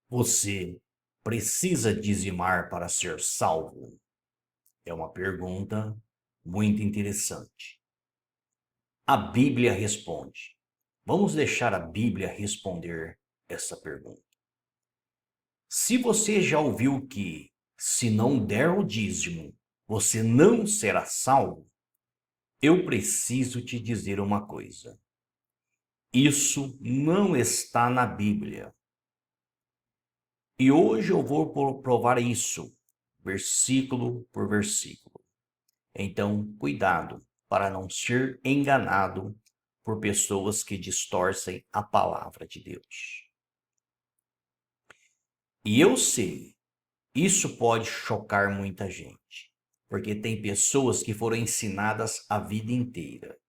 Você precisa dizimar para ser salvo? É uma pergunta muito interessante. A Bíblia responde. Vamos deixar a Bíblia responder essa pergunta. Se você já ouviu que, se não der o dízimo, você não será salvo, eu preciso te dizer uma coisa. Isso não está na Bíblia. E hoje eu vou provar isso, versículo por versículo. Então, cuidado para não ser enganado por pessoas que distorcem a palavra de Deus. E eu sei, isso pode chocar muita gente, porque tem pessoas que foram ensinadas a vida inteira.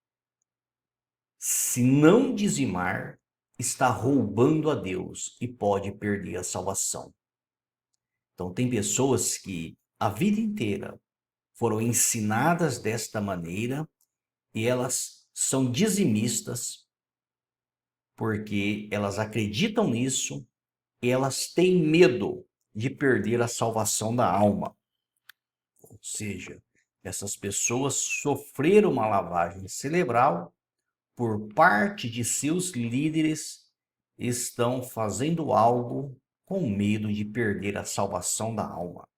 Se não dizimar, está roubando a Deus e pode perder a salvação. Então, tem pessoas que a vida inteira foram ensinadas desta maneira e elas são dizimistas porque elas acreditam nisso e elas têm medo de perder a salvação da alma. Ou seja, essas pessoas sofreram uma lavagem cerebral por parte de seus líderes, estão fazendo algo com medo de perder a salvação da alma.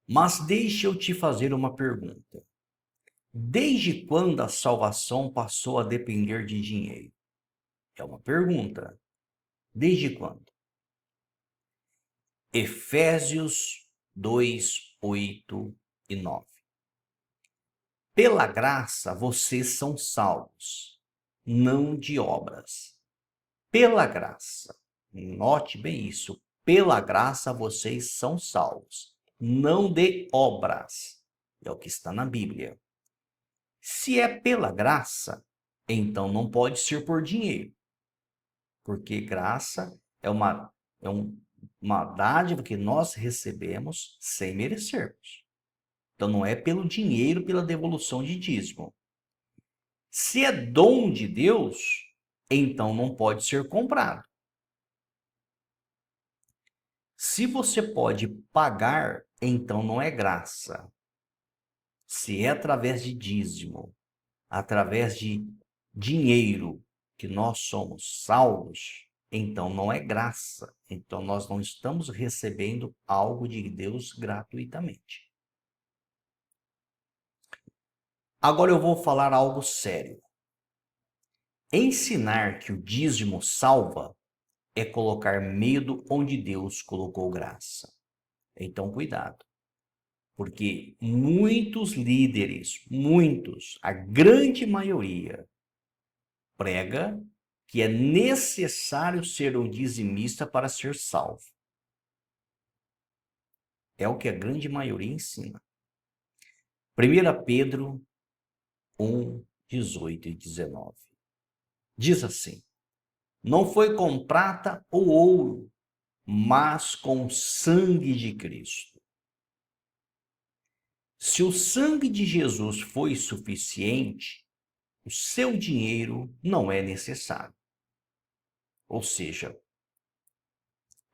Mas deixe eu te fazer uma pergunta. Desde quando a salvação passou a depender de dinheiro? É uma pergunta. Desde quando? Efésios 2, 8 e 9. Pela graça vocês são salvos, não de obras. Pela graça. Note bem isso. Pela graça vocês são salvos, não de obras. É o que está na Bíblia. Se é pela graça, então não pode ser por dinheiro, porque graça é uma dádiva que nós recebemos sem merecermos. Então não é pelo dinheiro, pela devolução de dízimo. Se é dom de Deus, então não pode ser comprado. Se você pode pagar, então não é graça. Se é através de dízimo, através de dinheiro que nós somos salvos, então não é graça. Então nós não estamos recebendo algo de Deus gratuitamente. Agora eu vou falar algo sério. Ensinar que o dízimo salva é colocar medo onde Deus colocou graça. Então cuidado. Porque muitos líderes, a grande maioria, prega que é necessário ser um dizimista para ser salvo. É o que a grande maioria ensina. 1 Pedro 1, 18 e 19. Diz assim: não foi com prata ou ouro, mas com o sangue de Cristo. Se o sangue de Jesus foi suficiente, o seu dinheiro não é necessário. Ou seja,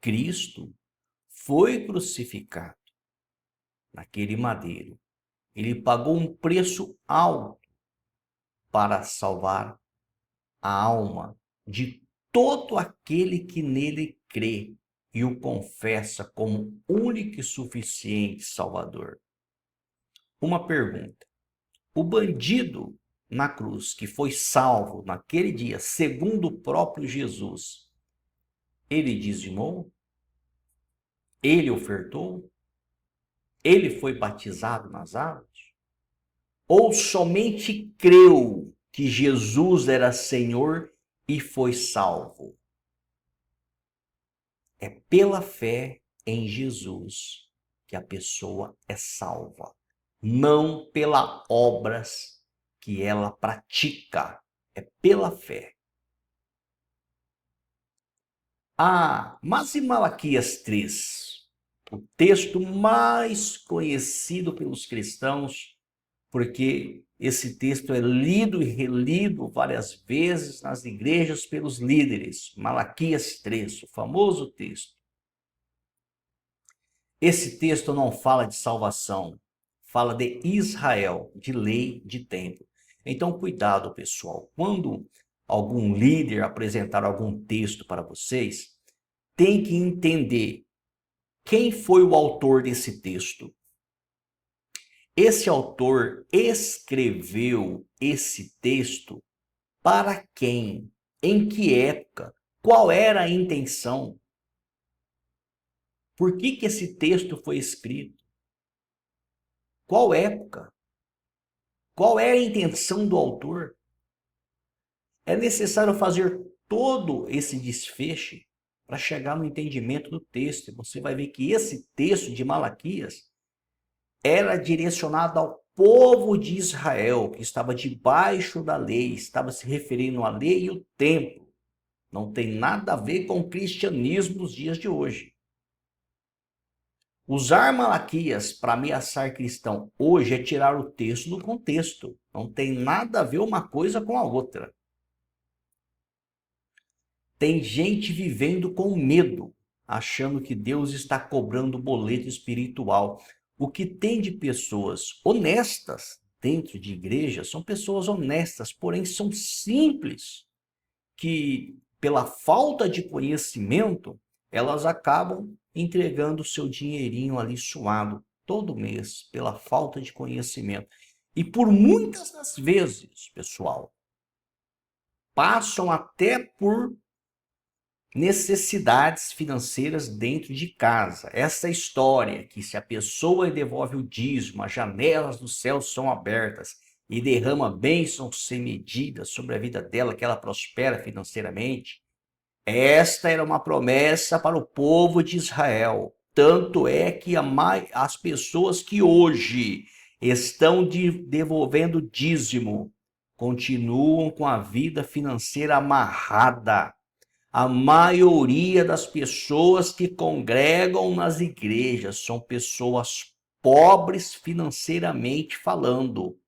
Cristo foi crucificado naquele madeiro. Ele pagou um preço alto para salvar a alma de todo aquele que nele crê e o confessa como único e suficiente Salvador. Uma pergunta: o bandido na cruz que foi salvo naquele dia, segundo o próprio Jesus, ele dizimou? Ele ofertou? Ele foi batizado nas águas? Ou somente creu que Jesus era Senhor e foi salvo? É pela fé em Jesus que a pessoa é salva, não pelas obras que ela pratica, é pela fé. Mas em Malaquias 3, o texto mais conhecido pelos cristãos, porque esse texto é lido e relido várias vezes nas igrejas pelos líderes. Malaquias 3, o famoso texto. Esse texto não fala de salvação, fala de Israel, de lei, de templo. Então, cuidado, pessoal. Quando algum líder apresentar algum texto para vocês, tem que entender quem foi o autor desse texto. Esse autor escreveu esse texto para quem? Em que época? Qual era a intenção? Por que esse texto foi escrito? Qual época? Qual é a intenção do autor? É necessário fazer todo esse desfecho para chegar no entendimento do texto. Você vai ver que esse texto de Malaquias era direcionado ao povo de Israel, que estava debaixo da lei, estava se referindo à lei e o templo. Não tem nada a ver com o cristianismo dos dias de hoje. Usar Malaquias para ameaçar cristão hoje é tirar o texto do contexto. Não tem nada a ver uma coisa com a outra. Tem gente vivendo com medo, achando que Deus está cobrando boleto espiritual. O que tem de pessoas honestas dentro de igreja são pessoas honestas, porém são simples, que pela falta de conhecimento, elas acabam entregando o seu dinheirinho ali suado todo mês, pela falta de conhecimento. E por muitas das vezes, pessoal, passam até por necessidades financeiras dentro de casa. Essa história que se a pessoa devolve o dízimo, as janelas do céu são abertas e derrama bênçãos sem medida sobre a vida dela, que ela prospera financeiramente. Esta era uma promessa para o povo de Israel. Tanto é que as pessoas que hoje estão devolvendo dízimo continuam com a vida financeira amarrada. A maioria das pessoas que congregam nas igrejas são pessoas pobres financeiramente falando.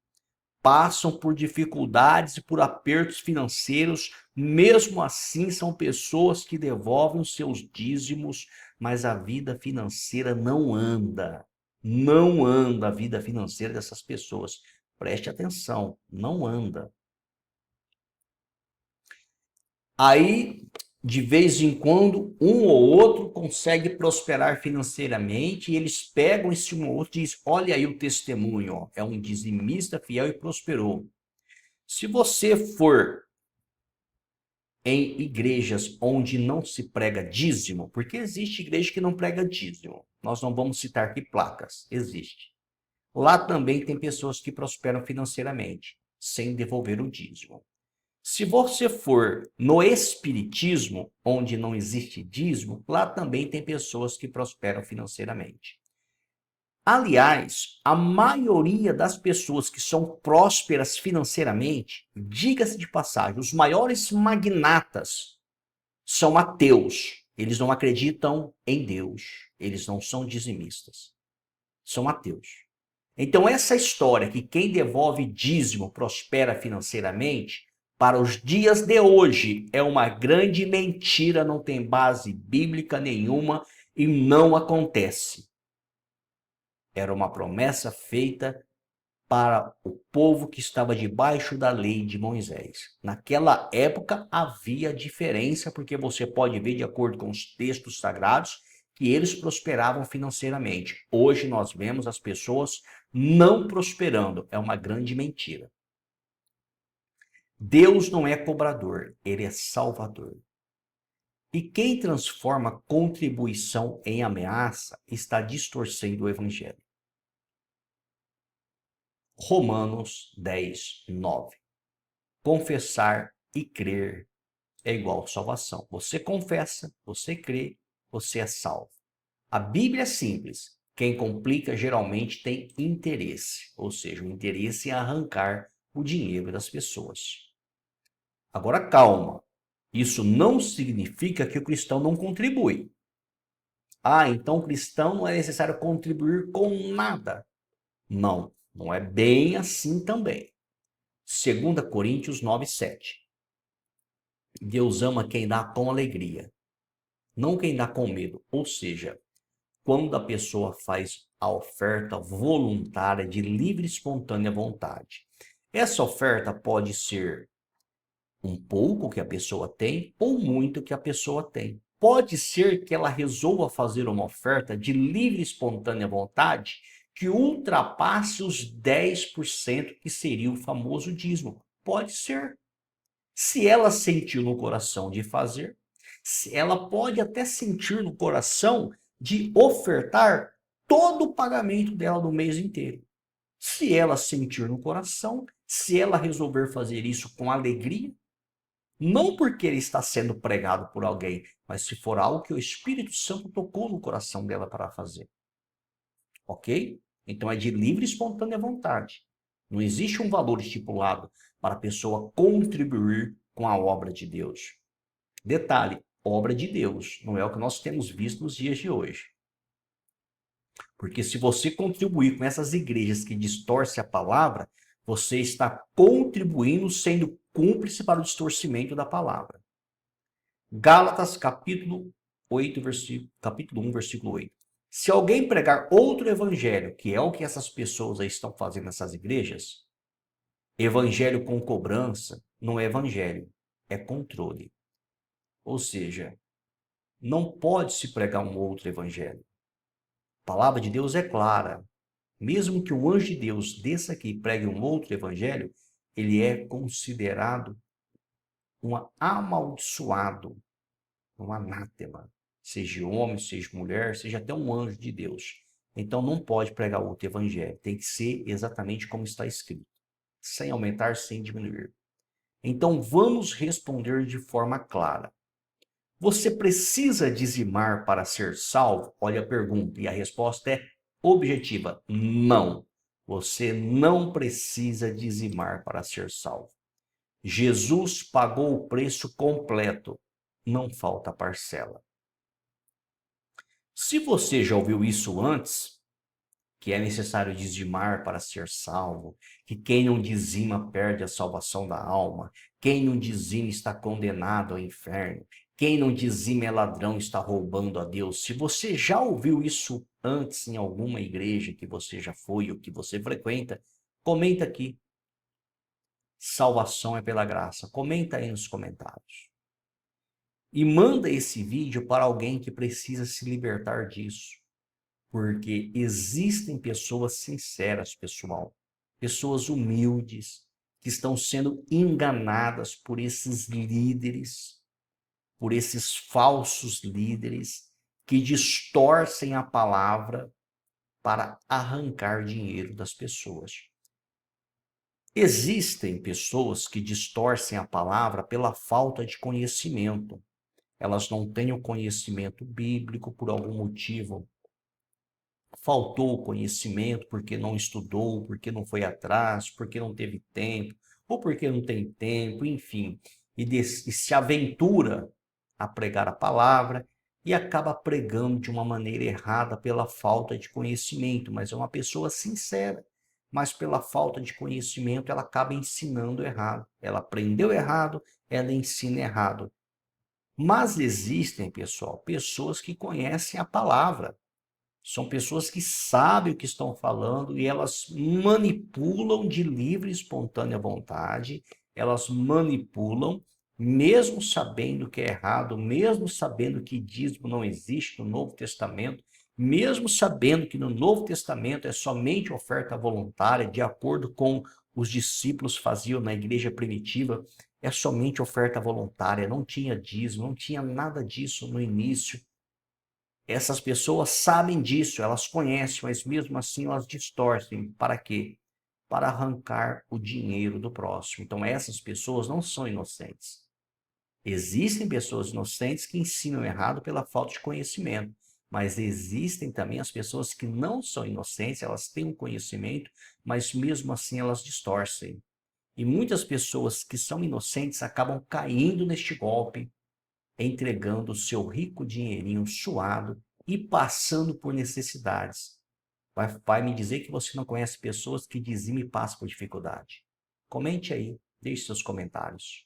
Passam por dificuldades e por apertos financeiros, mesmo assim são pessoas que devolvem os seus dízimos, mas a vida financeira não anda. Não anda a vida financeira dessas pessoas. Preste atenção, não anda. Aí, de vez em quando, um ou outro consegue prosperar financeiramente e eles pegam esse um ou outro e dizem, olha aí o testemunho, ó, é um dizimista fiel e prosperou. Se você for em igrejas onde não se prega dízimo, porque existe igreja que não prega dízimo, nós não vamos citar aqui placas, existe. Lá também tem pessoas que prosperam financeiramente, sem devolver o dízimo. Se você for no espiritismo, onde não existe dízimo, lá também tem pessoas que prosperam financeiramente. Aliás, a maioria das pessoas que são prósperas financeiramente, diga-se de passagem, os maiores magnatas são ateus. Eles não acreditam em Deus. Eles não são dizimistas. São ateus. Então, essa história que quem devolve dízimo prospera financeiramente, para os dias de hoje, é uma grande mentira, não tem base bíblica nenhuma e não acontece. Era uma promessa feita para o povo que estava debaixo da lei de Moisés. Naquela época havia diferença, porque você pode ver, de acordo com os textos sagrados, que eles prosperavam financeiramente. Hoje nós vemos as pessoas não prosperando. É uma grande mentira. Deus não é cobrador, ele é salvador. E quem transforma contribuição em ameaça está distorcendo o evangelho. Romanos 10, 9. Confessar e crer é igual salvação. Você confessa, você crê, você é salvo. A Bíblia é simples. Quem complica geralmente tem interesse, ou seja, o interesse em arrancar o dinheiro das pessoas. Agora, calma. Isso não significa que o cristão não contribui. Ah, então o cristão não é necessário contribuir com nada. Não, não é bem assim também. 2 Coríntios 9:7. Deus ama quem dá com alegria, não quem dá com medo. Ou seja, quando a pessoa faz a oferta voluntária de livre e espontânea vontade. Essa oferta pode ser um pouco que a pessoa tem ou muito que a pessoa tem. Pode ser que ela resolva fazer uma oferta de livre e espontânea vontade que ultrapasse os 10% que seria o famoso dízimo. Pode ser. Se ela sentiu no coração de fazer, ela pode até sentir no coração de ofertar todo o pagamento dela do mês inteiro. Se ela sentir no coração, se ela resolver fazer isso com alegria, não porque ele está sendo pregado por alguém, mas se for algo que o Espírito Santo tocou no coração dela para fazer. Ok? Então é de livre e espontânea vontade. Não existe um valor estipulado para a pessoa contribuir com a obra de Deus. Detalhe, obra de Deus, não é o que nós temos visto nos dias de hoje. Porque se você contribuir com essas igrejas que distorcem a palavra, você está contribuindo sendo cúmplice para o distorcimento da palavra. Gálatas capítulo 1, versículo 8. Se alguém pregar outro evangelho, que é o que essas pessoas aí estão fazendo nessas igrejas, evangelho com cobrança não é evangelho, é controle. Ou seja, não pode se pregar um outro evangelho. A palavra de Deus é clara. Mesmo que o anjo de Deus desça aqui e pregue um outro evangelho, ele é considerado um amaldiçoado, um anátema. Seja homem, seja mulher, seja até um anjo de Deus. Então não pode pregar outro evangelho. Tem que ser exatamente como está escrito. Sem aumentar, sem diminuir. Então vamos responder de forma clara. Você precisa dizimar para ser salvo? Olha a pergunta e a resposta é objetiva: não. Você não precisa dizimar para ser salvo. Jesus pagou o preço completo, não falta parcela. Se você já ouviu isso antes, que é necessário dizimar para ser salvo, que quem não dizima perde a salvação da alma, quem não dizima está condenado ao inferno, quem não dizima é ladrão, está roubando a Deus. Se você já ouviu isso antes em alguma igreja que você já foi ou que você frequenta, comenta aqui. Salvação é pela graça. Comenta aí nos comentários. E manda esse vídeo para alguém que precisa se libertar disso. Porque existem pessoas sinceras, pessoal. Pessoas humildes que estão sendo enganadas por esses líderes, por esses falsos líderes que distorcem a palavra para arrancar dinheiro das pessoas. Existem pessoas que distorcem a palavra pela falta de conhecimento. Elas não têm o conhecimento bíblico por algum motivo. Faltou conhecimento porque não estudou, porque não foi atrás, porque não teve tempo, ou porque não tem tempo, enfim. E se aventura a pregar a palavra e acaba pregando de uma maneira errada pela falta de conhecimento, mas é uma pessoa sincera. Mas pela falta de conhecimento ela acaba ensinando errado. Ela aprendeu errado, ela ensina errado. Mas existem, pessoal, pessoas que conhecem a palavra. São pessoas que sabem o que estão falando e elas manipulam de livre e espontânea vontade, elas manipulam, mesmo sabendo que é errado, mesmo sabendo que dízimo não existe no Novo Testamento, mesmo sabendo que no Novo Testamento é somente oferta voluntária, de acordo com os discípulos faziam na igreja primitiva, é somente oferta voluntária, não tinha dízimo, não tinha nada disso no início. Essas pessoas sabem disso, elas conhecem, mas mesmo assim elas distorcem. Para quê? Para arrancar o dinheiro do próximo. Então essas pessoas não são inocentes. Existem pessoas inocentes que ensinam errado pela falta de conhecimento, mas existem também as pessoas que não são inocentes, elas têm um conhecimento, mas mesmo assim elas distorcem. E muitas pessoas que são inocentes acabam caindo neste golpe, entregando o seu rico dinheirinho suado e passando por necessidades. Vai me dizer que você não conhece pessoas que dizimam e passam por dificuldade. Comente aí, deixe seus comentários.